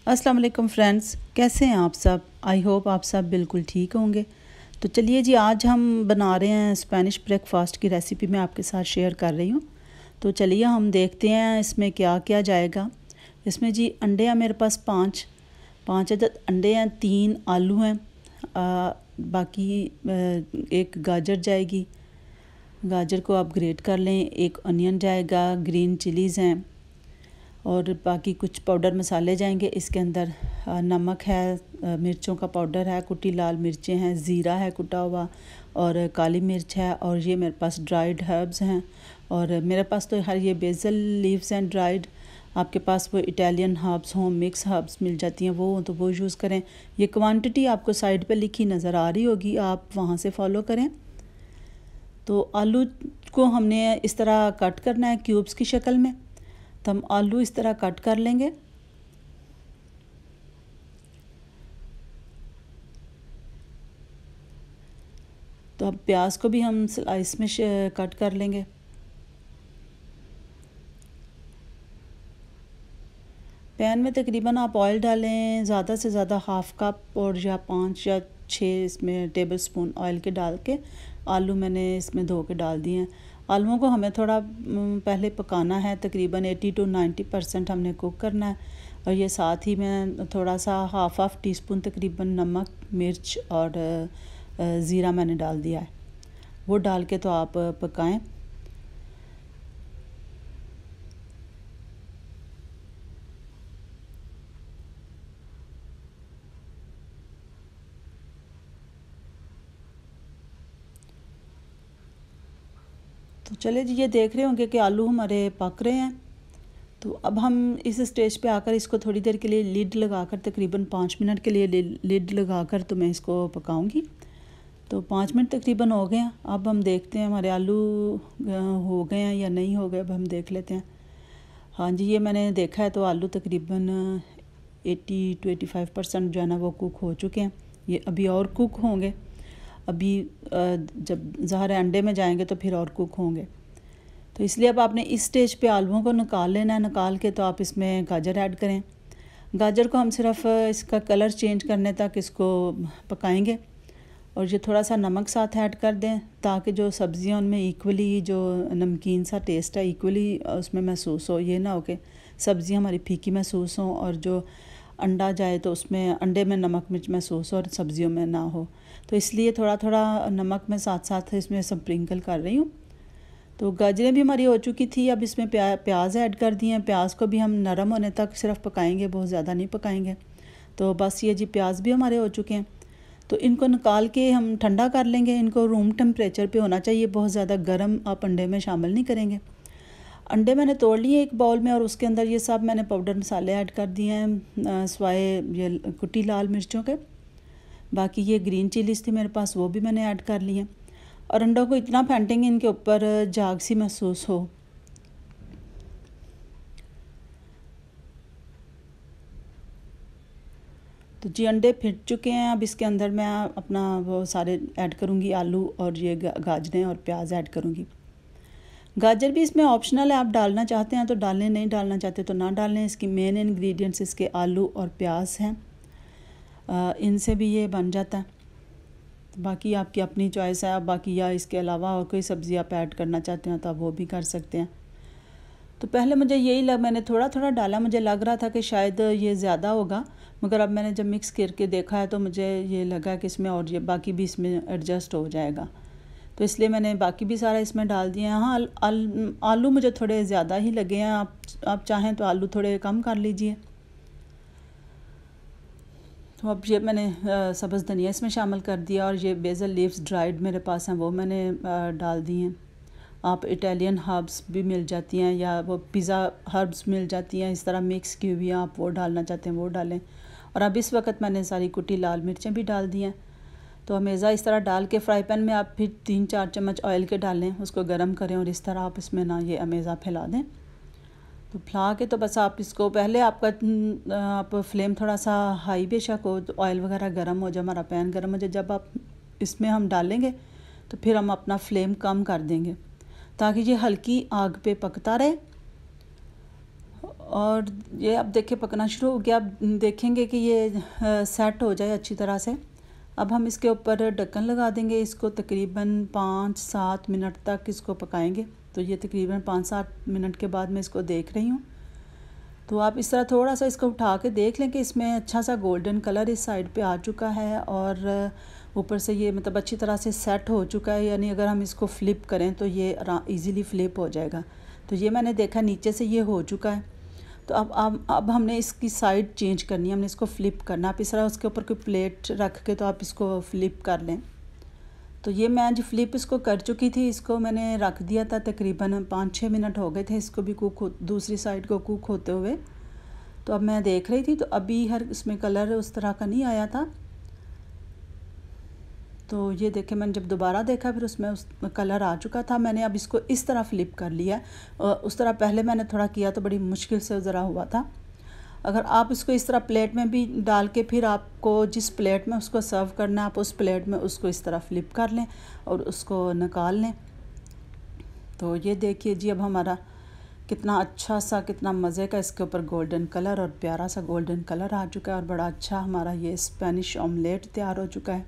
अस्सलाम वालेकुम फ्रेंड्स, कैसे हैं आप सब। आई होप आप सब बिल्कुल ठीक होंगे। तो चलिए जी, आज हम बना रहे हैं स्पेनिश ब्रेकफास्ट की रेसिपी मैं आपके साथ शेयर कर रही हूँ। तो चलिए हम देखते हैं इसमें क्या क्या जाएगा। इसमें जी अंडे हैं मेरे पास पाँच अदद अंडे हैं, 3 आलू हैं, बाकी एक गाजर जाएगी। गाजर को आप ग्रेट कर लें। एक अनियन जाएगा, ग्रीन चिलीज़ हैं और बाकी कुछ पाउडर मसाले जाएंगे इसके अंदर। नमक है, मिर्चों का पाउडर है, कुटी लाल मिर्चें हैं, ज़ीरा है कुटा हुआ और काली मिर्च है। और ये मेरे पास ड्राइड हर्ब्स हैं और मेरे पास तो हर ये बेसल लीव्स हैं ड्राइड। आपके पास वो इटालियन हर्ब्स हों, मिक्स हर्ब्स मिल जाती हैं वो, तो वो यूज़ करें। ये क्वांटिटी आपको साइड पे लिखी नज़र आ रही होगी, आप वहाँ से फॉलो करें। तो आलू को हमने इस तरह कट करना है क्यूब्स की शक्ल में। तो हम आलू इस तरह कट कर लेंगे। तो अब प्याज को भी हम स्लाइस में कट कर लेंगे। पैन में तकरीबन आप ऑयल डालें ज़्यादा से ज़्यादा हाफ़ कप और या 5 या 6 इसमें टेबल स्पून ऑयल के डाल के आलू मैंने इसमें धो के डाल दिए हैं। आलूओं को हमें थोड़ा पहले पकाना है, तकरीबन 80 to 90% हमने कुक करना है। और ये साथ ही मैं थोड़ा सा हाफ़ टी स्पून तकरीबन नमक, मिर्च और ज़ीरा मैंने डाल दिया है। वो डाल के तो आप पकाएं। तो चले जी, ये देख रहे होंगे कि आलू हमारे पक रहे हैं। तो अब हम इस स्टेज पे आकर इसको थोड़ी देर के लिए लिड लगाकर, तकरीबन 5 मिनट के लिए लिड लगाकर तो मैं इसको पकाऊंगी। तो 5 मिनट तकरीबन हो गए हैं। अब हम देखते हैं हमारे आलू हो गए हैं या नहीं हो गए। अब हम देख लेते हैं। हाँ जी, ये मैंने देखा है तो आलू तकरीबन 80 to 85% जो है ना वो कुक हो चुके हैं। ये अभी और कुक होंगे। अभी जब ज़ाहिर अंडे में जाएंगे तो फिर और कुक होंगे। तो इसलिए अब आपने इस स्टेज पे आलूओं को निकाल लेना है। निकाल के तो आप इसमें गाजर ऐड करें। गाजर को हम सिर्फ इसका कलर चेंज करने तक इसको पकाएंगे और ये थोड़ा सा नमक साथ ऐड कर दें ताकि जो सब्ज़ियाँ उनमें इक्वली जो नमकीन सा टेस्ट है इक्वली उसमें महसूस हो। ये ना हो कि सब्ज़ियाँ हमारी फीकी महसूस हों और जो अंडा जाए तो उसमें अंडे में नमक मिर्च महसूस हो और सब्ज़ियों में ना हो। तो इसलिए थोड़ा थोड़ा नमक मैं साथ साथ इसमें स्प्रिंकल कर रही हूँ। तो गाजरें भी हमारी हो चुकी थी। अब इसमें प्याज ऐड कर दिए हैं। प्याज को भी हम नरम होने तक सिर्फ पकाएंगे, बहुत ज़्यादा नहीं पकाएंगे। तो बस ये जी प्याज भी हमारे हो चुके हैं। तो इनको निकाल के हम ठंडा कर लेंगे। इनको रूम टेम्परेचर पे होना चाहिए, बहुत ज़्यादा गर्म आप अंडे में शामिल नहीं करेंगे। अंडे मैंने तोड़ लिए एक बाउल में और उसके अंदर ये सब मैंने पाउडर मसाले ऐड कर दिए हैं, स्वाए ये कुटी लाल मिर्चों के। बाकी ये ग्रीन चिलीज़ थी मेरे पास, वो भी मैंने ऐड कर लिए हैं। और अंडों को इतना फेंटेंगे इनके ऊपर झाग सी महसूस हो। तो जी अंडे फिट चुके हैं। अब इसके अंदर मैं अपना वो सारे ऐड करूँगी, आलू और ये गाजरें और प्याज ऐड करूँगी। गाजर भी इसमें ऑप्शनल है, आप डालना चाहते हैं तो डालें, नहीं डालना चाहते तो ना डालें। इसकी मेन इंग्रेडिएंट्स इसके आलू और प्याज हैं, इनसे भी ये बन जाता है। बाकी आपकी अपनी चॉइस है। बाकी या इसके अलावा और कोई सब्ज़ी आप ऐड करना चाहते हैं तो आप वो भी कर सकते हैं। तो पहले मुझे यही मैंने थोड़ा थोड़ा डाला, मुझे लग रहा था कि शायद ये ज़्यादा होगा, मगर अब मैंने जब मिक्स करके देखा है तो मुझे ये लगा कि इसमें और ये बाकी भी इसमें एडजस्ट हो जाएगा। तो इसलिए मैंने बाकी भी सारा इसमें डाल दिए हैं। हाँ, आलू मुझे थोड़े ज़्यादा ही लगे हैं। आप चाहें तो आलू थोड़े कम कर लीजिए। तो अब ये मैंने सब्ज़ धनिया इसमें शामिल कर दिया और ये बेसल लीव्स ड्राइड मेरे पास हैं, वो मैंने डाल दी हैं। आप इटालियन हर्ब्स भी मिल जाती हैं या वो पिज़्ज़ा हर्ब्स मिल जाती हैं, इस तरह मिक्स की हुई, आप वो डालना चाहते हैं वो डालें। और अब इस वक्त मैंने सारी कुटी लाल मिर्चें भी डाल दी हैं। तो हमेशा इस तरह डाल के फ्राई पैन में आप फिर 3-4 चम्मच ऑयल के डालें, उसको गर्म करें और इस तरह आप इसमें ना ये हमेशा फैला दें। तो फैला के तो बस आप इसको पहले आप फ्लेम थोड़ा सा हाई बेशक हो, तो ऑयल वगैरह गर्म हो जाए, हमारा पैन गर्म हो जाए, जब आप इसमें हम डालेंगे तो फिर हम अपना फ्लेम कम कर देंगे ताकि ये हल्की आग पे पकता रहे और ये अब देखिए पकना शुरू हो गया। अब देखेंगे कि ये सेट हो जाए अच्छी तरह से। अब हम इसके ऊपर ढक्कन लगा देंगे, इसको तकरीबन 5-7 मिनट तक इसको पकाएंगे। तो ये तकरीबन 5-7 मिनट के बाद मैं इसको देख रही हूँ। तो आप इस तरह थोड़ा सा इसको उठा के देख लें कि इसमें अच्छा सा गोल्डन कलर इस साइड पे आ चुका है और ऊपर से ये मतलब अच्छी तरह से सेट हो चुका है। यानी अगर हम इसको फ़्लिप करें तो ये इजीली फ़्लिप हो जाएगा। तो ये मैंने देखा नीचे से ये हो चुका है। तो अब हमने इसकी साइड चेंज करनी है, हमने इसको फ़्लिप करना। आप इस तरह उसके ऊपर कोई प्लेट रख के तो आप इसको फ़्लिप कर लें। तो ये मैं जो फ़्लिप इसको कर चुकी थी, इसको मैंने रख दिया था, तकरीबन 5-6 मिनट हो गए थे इसको भी दूसरी साइड को कुक होते हुए। तो अब मैं देख रही थी तो अभी इसमें कलर उस तरह का नहीं आया था। तो ये देखे मैंने जब दोबारा देखा फिर उसमें उस कलर आ चुका था। मैंने अब इसको इस तरह फ़्लिप कर लिया। उस तरह पहले मैंने थोड़ा किया तो बड़ी मुश्किल से ज़रा हुआ था। अगर आप इसको इस तरह प्लेट में भी डाल के फिर आपको जिस प्लेट में उसको सर्व करना है आप उस प्लेट में उसको इस तरह फ़्लिप कर लें और उसको निकाल लें। तो ये देखिए जी, अब हमारा कितना अच्छा सा, कितना मज़े का इसके ऊपर गोल्डन कलर और प्यारा सा गोल्डन कलर आ चुका है और बड़ा अच्छा हमारा ये स्पेनिश ऑमलेट तैयार हो चुका है।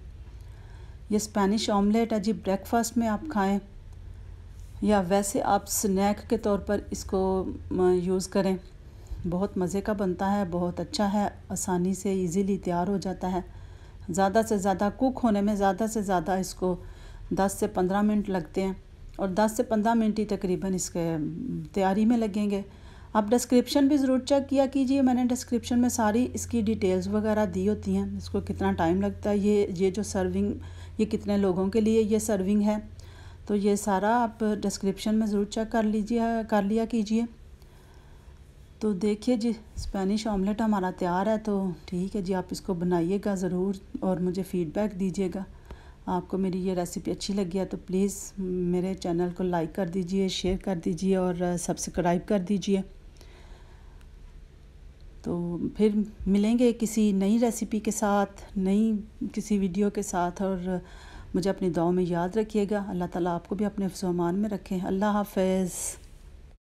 ये स्पेनिश ऑमलेट है जी, ब्रेकफास्ट में आप खाएं या वैसे आप स्नैक के तौर पर इसको यूज़ करें। बहुत मज़े का बनता है, बहुत अच्छा है, आसानी से इजीली तैयार हो जाता है। ज़्यादा से ज़्यादा कुक होने में ज़्यादा से ज़्यादा इसको 10 से 15 मिनट लगते हैं और 10 से 15 मिनट ही तकरीबन इसके तैयारी में लगेंगे। आप डिस्क्रिप्शन भी ज़रूर चेक किया कीजिए, मैंने डिस्क्रिप्शन में सारी इसकी डिटेल्स वगैरह दी होती हैं, इसको कितना टाइम लगता है, ये जो सर्विंग, ये कितने लोगों के लिए ये सर्विंग है, तो ये सारा आप डिस्क्रिप्शन में ज़रूर चेक कर लिया कीजिए। तो देखिए जी, स्पेनिश ऑमलेट हमारा तैयार है। तो ठीक है जी, आप इसको बनाइएगा ज़रूर और मुझे फ़ीडबैक दीजिएगा। आपको मेरी ये रेसिपी अच्छी लगी है तो प्लीज़ मेरे चैनल को लाइक कर दीजिए, शेयर कर दीजिए और सब्सक्राइब कर दीजिए। तो फिर मिलेंगे किसी नई रेसिपी के साथ, नई किसी वीडियो के साथ, और मुझे अपनी दुआओं में याद रखिएगा। अल्लाह ताला आपको भी अपने फ़िज़्-ओ-अमान में रखें। अल्लाह हाफ़िज़।